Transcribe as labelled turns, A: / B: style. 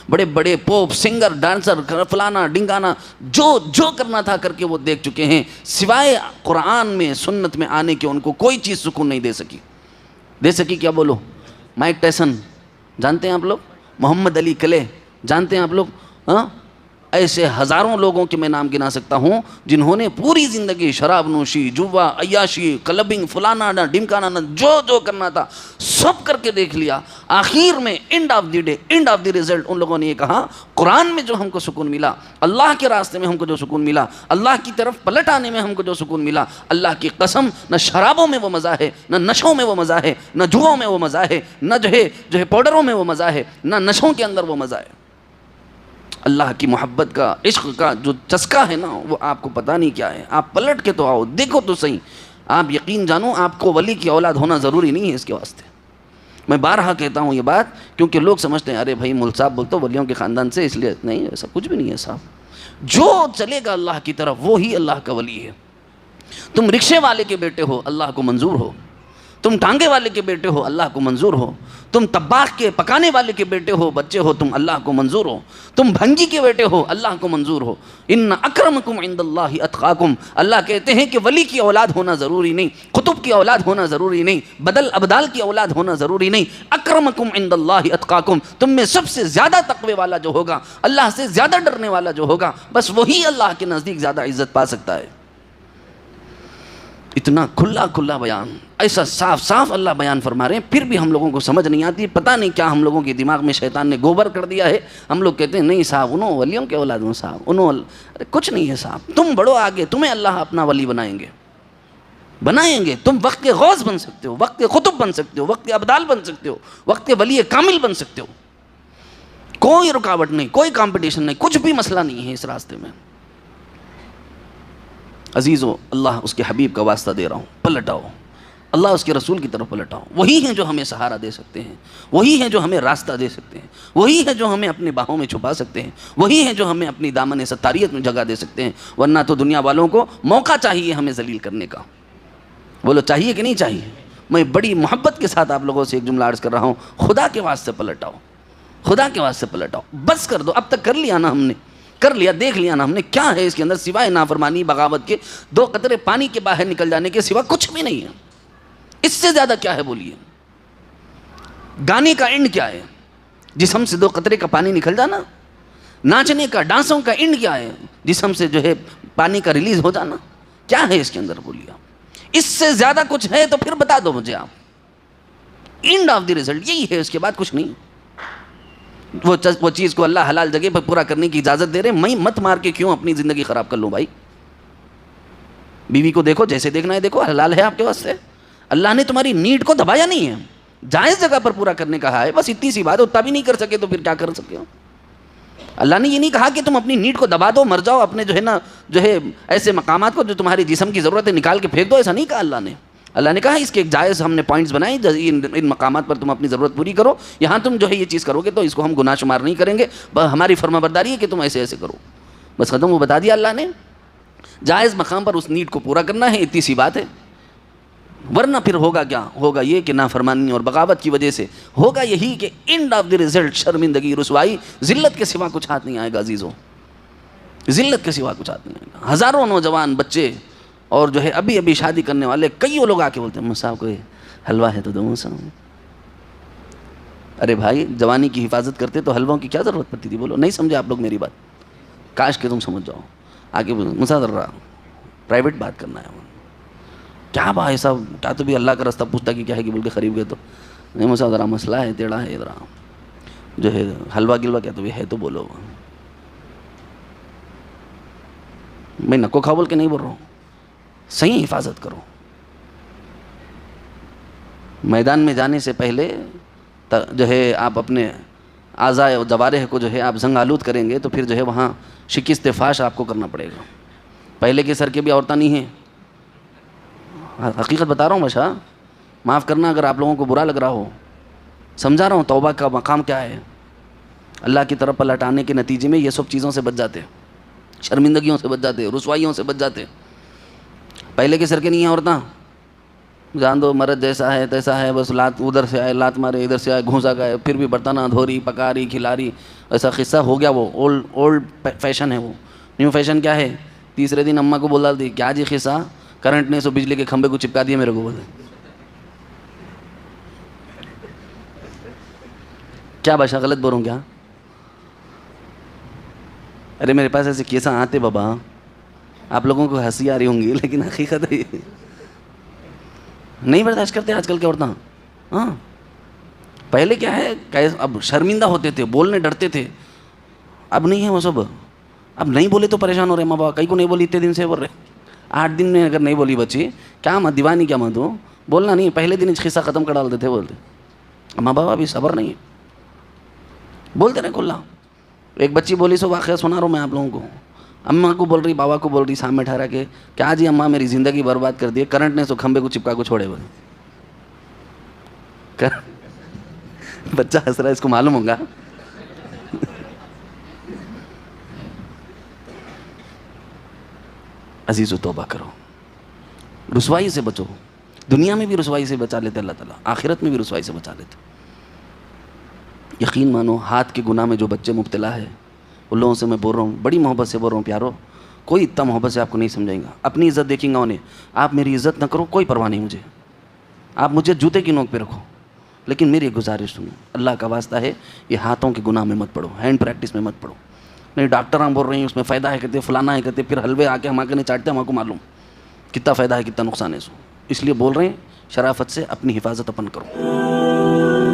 A: بڑے بڑے pope, singer, dancer, فلانا ڈنگانا جو کرنا تھا کر کے وہ دیکھ چکے ہیں، سوائے قرآن میں سنت میں آنے کے ان کو کوئی چیز سکون نہیں دے سکی کیا بولو؟ مائک ٹائسن جانتے ہیں آپ لوگ؟ محمد علی کلے جانتے ہیں آپ لوگ؟ ہاں، ایسے ہزاروں لوگوں کے میں نام گنا سکتا ہوں جنہوں نے پوری زندگی شراب نوشی، جوا، عیاشی، کلبنگ، فلانا نہ ڈمکانا، جو کرنا تھا سب کر کے دیکھ لیا۔ آخر میں and of the day, and of the result in لوگوں نے یہ کہا، قرآن میں جو ہم کو سکون ملا، اللہ کے راستے میں ہم کو جو سکون ملا، اللہ کی طرف پلٹ آنے میں ہم کو جو سکون ملا، اللہ کی قسم نہ شرابوں میں وہ مزہ ہے، نہ نشوں میں وہ مزہ ہے، نہ جوؤں میں وہ مزہ ہے، نہ جو ہے پاؤڈروں میں وہ مزہ ہے، نہ نشوں کے اندر وہ مزہ ہے۔ اللہ کی محبت کا، عشق کا جو چسکا ہے نا، وہ آپ کو پتہ نہیں کیا ہے۔ آپ پلٹ کے تو آؤ، دیکھو تو صحیح۔ آپ یقین جانو، آپ کو ولی کی اولاد ہونا ضروری نہیں ہے اس کے واسطے۔ میں بارہا کہتا ہوں یہ بات، کیونکہ لوگ سمجھتے ہیں ارے بھائی مول صاحب بولتے ولیوں کے خاندان سے، اس لیے نہیں، ایسا کچھ بھی نہیں ہے صاحب۔ جو چلے گا اللہ کی طرف وہی اللہ کا ولی ہے۔ تم رکشے والے کے بیٹے ہو، اللہ کو منظور ہو۔ تم ٹانگے والے کے بیٹے ہو، اللہ کو منظور ہو۔ تم طباخ کے پکانے والے کے بیٹے ہو، بچے ہو، تم اللہ کو منظور ہو۔ تم بھنگی کے بیٹے ہو، اللہ کو منظور ہو۔ ان اکرمکم عند اللہ اتقاکم، اللہ کہتے ہیں کہ ولی کی اولاد ہونا ضروری نہیں، قطب کی اولاد ہونا ضروری نہیں، بدل ابدال کی اولاد ہونا ضروری نہیں۔ اکرمکم عند اللہ اتقاکم، تم میں سب سے زیادہ تقوی والا جو ہوگا، اللہ سے زیادہ ڈرنے والا جو ہوگا، بس وہی اللہ کے نزدیک زیادہ عزت پا سکتا ہے۔ اتنا کھلا بیان، ایسا صاف صاف اللہ بیان فرما رہے ہیں، پھر بھی ہم لوگوں کو سمجھ نہیں آتی۔ پتہ نہیں کیا ہم لوگوں کے دماغ میں شیطان نے گوبر کر دیا ہے۔ ہم لوگ کہتے ہیں نہیں صاحب انہوں ولیوں کے اولاد ہوں صاحب، ارے کچھ نہیں ہے صاحب، تم بڑھو آگے، تمہیں اللہ اپنا ولی بنائیں گے۔ تم وقت کے غوث بن سکتے ہو، وقت کے قطب بن سکتے ہو، وقت کے ابدال بن سکتے ہو، وقت کے ولی کامل بن سکتے ہو۔ کوئی رکاوٹ نہیں، کوئی کمپٹیشن نہیں، کچھ بھی مسئلہ نہیں ہے اس راستے میں۔ عزیزو، اللہ اس کے حبیب کا واسطہ دے رہا ہوں، پلٹ آؤ، اللہ اس کے رسول کی طرف پلٹ آؤ۔ وہی ہیں جو ہمیں سہارا دے سکتے ہیں، وہی ہیں جو ہمیں راستہ دے سکتے ہیں، وہی ہیں جو ہمیں اپنی باہوں میں چھپا سکتے ہیں، وہی ہیں جو ہمیں اپنی دامن ستاریت میں جگہ دے سکتے ہیں۔ ورنہ تو دنیا والوں کو موقع چاہیے ہمیں ذلیل کرنے کا۔ بولو چاہیے کہ نہیں چاہیے؟ میں بڑی محبت کے ساتھ آپ لوگوں سے ایک جملہ عرض کر رہا ہوں، خدا کے واسطے پلٹ آؤ، خدا کے واسطے پلٹ آؤ۔ بس کر دو، اب تک کر لیا نا ہم نے، کر لیا، دیکھ لیا نا ہم نے کیا ہے اس کے اندر، سوائے نافرمانی، بغاوت کے، 2 قطرے پانی کے باہر نکل جانے کے سوا کچھ بھی نہیں ہے۔ اس سے زیادہ کیا ہے بولیے؟ گانے کا اینڈ کیا ہے؟ جسم سے 2 قطرے کا پانی نکل جانا؟ ناچنے کا، ڈانسوں کا اینڈ کیا ہے؟ جسم سے جو ہے پانی کا ریلیز ہو جانا؟ کیا ہے اس کے اندر بولیے؟ اس سے زیادہ کچھ ہے تو پھر بتا دو مجھے آپ۔ اینڈ آف دی ریزلٹ یہی ہے، اس کے بعد کچھ نہیں۔ وہ چیز کو اللہ حلال جگہ پر پورا کرنے کی اجازت دے رہے، میں مت مار کے کیوں اپنی زندگی خراب کر لوں بھائی؟ بیوی کو دیکھو، جیسے دیکھنا ہے دیکھو، حلال ہے آپ کے واسطے۔ اللہ نے تمہاری نیڈ کو دبایا نہیں ہے، جائز جگہ پر پورا کرنے کا ہے، بس اتنی سی بات ہے۔ اتنا بھی نہیں کر سکے تو پھر کیا کر سکے ہو؟ اللہ نے یہ نہیں کہا کہ تم اپنی نیڈ کو دبا دو، مر جاؤ، اپنے جو ہے نا جو ہے ایسے مقامات کو جو تمہاری جسم کی ضرورت ہے نکال کے پھینک دو، ایسا نہیں کہا اللہ نے۔ اللہ نے کہا اس کے ایک جائز ہم نے پوائنٹس بنائے، ان مقامات پر تم اپنی ضرورت پوری کرو، یہاں تم جو ہے یہ چیز کرو گے تو اس کو ہم گناہ شمار نہیں کریں گے، ہماری فرما برداری ہے کہ تم ایسے ایسے کرو، بس ختم۔ وہ بتا دیا اللہ نے، جائز مقام پر اس نیڈ کو پورا کرنا ہے، اتنی سی بات ہے۔ ورنہ پھر ہوگا کیا؟ ہوگا یہ کہ نافرمانی اور بغاوت کی وجہ سے ہوگا یہی کہ اینڈ آف دی ریزلٹ شرمندگی، رسوائی، ذلت کے سوا کچھ ہاتھ نہیں آئے گا عزیزوں، ذلت کے سوا کچھ ہاتھ نہیں آئے گا۔ ہزاروں نوجوان بچے اور جو ہے ابھی شادی کرنے والے کئیوں لوگ آ کے بولتے ہیں صاحب کوئی حلوہ ہے تو دو صاحب۔ ارے بھائی جوانی کی حفاظت کرتے تو حلووں کی کیا ضرورت پڑتی تھی؟ بولو، نہیں سمجھے آپ لوگ میری بات؟ کاش کہ تم سمجھ جاؤ۔ آگے مسادر رہا، پرائیویٹ بات کرنا ہے، کیا بھائی صاحب کیا تو بھی اللہ کا راستہ پوچھتا کہ کیا ہے کہ بول کے قریب گئے تو نہیں مسا ذرا مسئلہ ہے، ٹیڑھا ہے، ذرا جو ہے حلوہ گلوا کیا تو بھی ہے تو بولو۔ میں نکو کھا بول کے نہیں بول رہا ہوں، صحیح حفاظت کرو۔ میدان میں جانے سے پہلے جو ہے آپ اپنے اعضاء و جوارح کو جو ہے آپ زنگ آلود کریں گے تو پھر جو ہے وہاں شکست فاش آپ کو کرنا پڑے گا۔ پہلے کے سر کے بھی عورتیں نہیں ہیں، حقیقت بتا رہا ہوں بشا، معاف کرنا اگر آپ لوگوں کو برا لگ رہا ہو، سمجھا رہا ہوں توبہ کا مقام کیا ہے۔ اللہ کی طرف پلٹ آنے کے نتیجے میں یہ سب چیزوں سے بچ جاتے، شرمندگیوں سے بچ جاتے، رسوائیوں سے بچ جاتے۔ پہلے کے سر کے نہیں ہیں عورتیں، جان دو مرد جیسا ہے تیسا ہے، بس لات ادھر سے آئے لات مارے، ادھر سے آئے گھونسا گئے، پھر بھی برتنہ دھو رہی پکا رہی کھلا رہی، ایسا قصہ ہو گیا. وہ اولڈ فیشن ہے. وہ نیو فیشن کیا ہے؟ تیسرے دن اماں کو بولا دی کیا جی قصہ، کرنٹ نے سو بجلی کے کھمبے کو چپکا دیا میرے کو. بولے کیا بھاشا غلط بول رہا ہوں کیا؟ ارے میرے پاس ایسے کیسا آتے بابا، آپ لوگوں کو ہنسی آ رہی ہوں گی لیکن حقیقت ہے نہیں برداشت کرتے آج کل کے عورتیں. ہاں پہلے کیا ہے، اب شرمندہ ہوتے تھے، بولنے ڈرتے تھے، اب نہیں ہے وہ سب. اب نہیں بولے تو پریشان ہو رہے ماں باپ، کئی کو نہیں بولی اتنے دن سے بول رہے. 8 دن میں اگر نہیں بولی بچی کیا مت دیوانی کیا مت ہو، بولنا نہیں، پہلے دن قصہ ختم کر ڈالتے تھے. بولتے ماں باپ ابھی صبر نہیں ہے، بولتے رہے کھلا. ایک بچی بولی سو واقعہ سنا رہا ہوں میں آپ لوگوں کو. اماں کو بول رہی، بابا کو بول رہی سامنے ٹھہرا کے، کیا جی اماں میری زندگی برباد کر دی، کرنٹ نے سو کھمبے کو چپکا کو چھوڑے. بولے بچہ ہنس رہا ہے، اس کو معلوم ہوگا. عزیزو توبہ کرو، رسوائی سے بچو. دنیا میں بھی رسوائی سے بچا لیتے اللہ تعالیٰ، آخرت میں بھی رسوائی سے بچا لیتے. یقین مانو ہاتھ کے گناہ میں جو بچے مبتلا ہے ان لوگوں سے میں بول رہا ہوں، بڑی محبت سے بول رہا ہوں پیارو، کوئی اتنا محبت سے آپ کو نہیں سمجھائیں گا. اپنی عزت دیکھیں گا انہیں، آپ میری عزت نہ کرو کوئی پرواہ نہیں مجھے، آپ مجھے جوتے کی نوک پہ رکھو، لیکن میری ایک گزارش سنو، اللہ کا واسطہ ہے یہ ہاتھوں کے گناہ میں مت پڑو، ہینڈ پریکٹس میں مت پڑو. نہیں ڈاکٹر بول رہے ہیں اس میں فائدہ ہے کہتے، فلانا ہے کہتے، پھر حلوے آ کے ہم آ کے نہیں چاٹتے، ہم کو معلوم کتنا فائدہ ہے کتنا نقصان ہے. اس لیے بول رہے ہیں شرافت سے اپنی حفاظت اپن کرو.